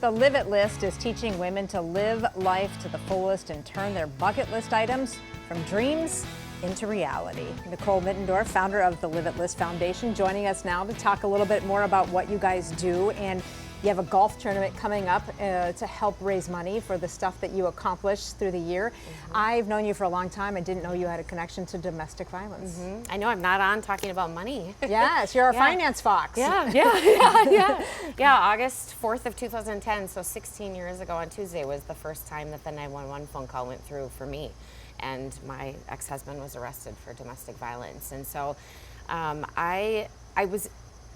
The Live It List is teaching women to live life to the fullest and turn their bucket list items from dreams into reality. Nicole Middendorf, founder of the Live It List Foundation, joining us now to talk a little bit more about what you guys do. And you have a golf tournament coming up to help raise money for the stuff that you accomplish through the year. I've known you for a long time. I didn't know you had a connection to domestic violence. I know I'm not on talking about money. Yes, you're a finance fox. Yeah, August 4th of 2010, so 16 years ago on Tuesday was the first time that the 911 phone call went through for me. And my ex-husband was arrested for domestic violence. And so I was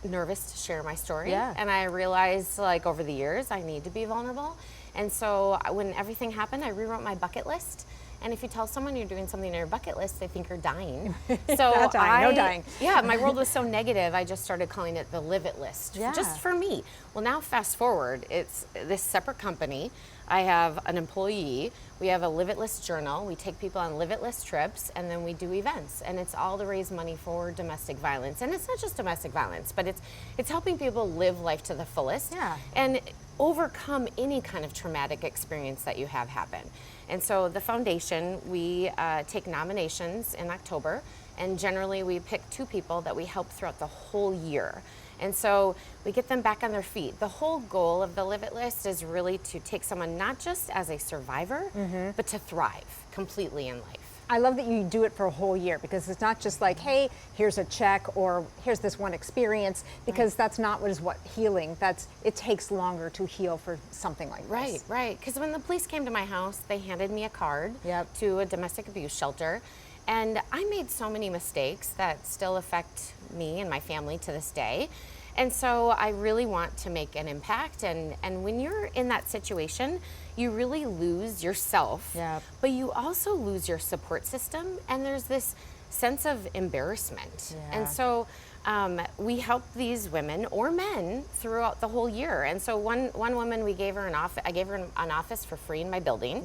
nervous to share my story, and I realized, like, over the years I need to be vulnerable. And so when everything happened, I rewrote my bucket list. And if you tell someone you're doing something on your bucket list, they think you're dying. So Not dying, no dying. Yeah, my world was so negative, I just started calling it the Live It List, just for me. Well, now fast forward, it's this separate company. I have an employee. We have a Live It List journal. We take people on Live It List trips, and then we do events. And it's all to raise money for domestic violence. And it's not just domestic violence, but it's helping people live life to the fullest and overcome any kind of traumatic experience that you have happen. And so the foundation, we take nominations in October, and generally we pick 2 people that we help throughout the whole year. And so we get them back on their feet. The whole goal of the Live It List is really to take someone not just as a survivor, but to thrive completely in life. I love that you do it for a whole year, because it's not just like, hey, here's a check or here's this one experience, because that's not what healing. It takes longer to heal for something like this. Right. Because when the police came to my house, they handed me a card to a domestic abuse shelter. And I made so many mistakes that still affect me and my family to this day. And so I really want to make an impact. And when you're in that situation, you really lose yourself, but you also lose your support system. And there's this sense of embarrassment. And so we help these women or men throughout the whole year. And so one woman, I gave her an office for free in my building.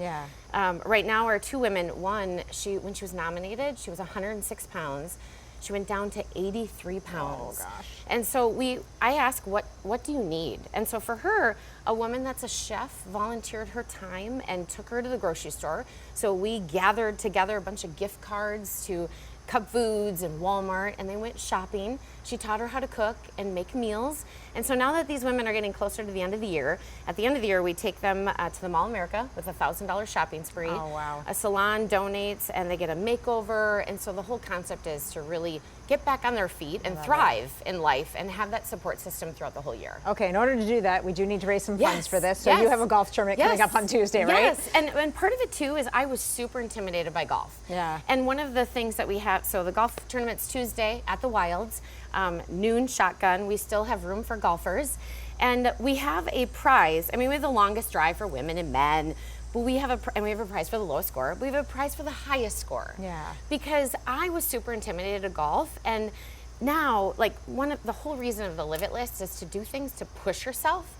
Right now, our 2 women, one, when she was nominated, she was 106 pounds. She went down to 83 pounds. Oh gosh. And so I ask, what do you need? And so for her, a woman that's a chef volunteered her time and took her to the grocery store. So we gathered together a bunch of gift cards to Cup Foods and Walmart, and they went shopping. She taught her how to cook and make meals. And so now that these women are getting closer to the end of the year, at the end of the year we take them to the Mall of America with a $1,000 shopping spree. Oh, wow. A salon donates and they get a makeover. And so the whole concept is to really get back on their feet and thrive in life and have that support system throughout the whole year. Okay, in order to do that, we do need to raise some funds for this. So you have a golf tournament coming up on Tuesday, right? Yes, and part of it too is I was super intimidated by golf. And one of the things that we have, so the golf tournament's Tuesday at the Wilds, noon shotgun. We still have room for golfers. And we have a prize. I mean, we have the longest drive for women and men, but we have a prize for the lowest score. We have a prize for the highest score. Because I was super intimidated of golf, and now, like, the whole reason of the Live It List is to do things to push yourself.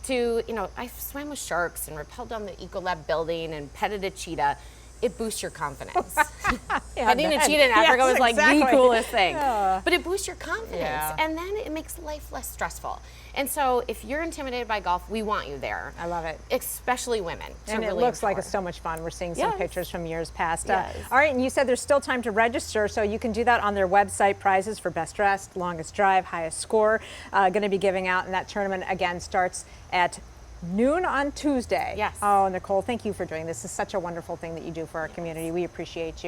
I swam with sharks and rappelled down the Ecolab building and petted a cheetah. It boosts your confidence. Petting a cheetah in Africa was like the coolest thing. But it boosts your confidence, and then it makes life less stressful. And so if you're intimidated by golf, we want you there. I love it. Especially women. And it looks like it's so much fun. We're seeing some pictures from years past. All right, and you said there's still time to register, so you can do that on their website. Prizes for best dressed, longest drive, highest score, going to be giving out, and that tournament again starts at noon on Tuesday. Oh, Nicole, thank you for doing this. This is such a wonderful thing that you do for our community. We appreciate you.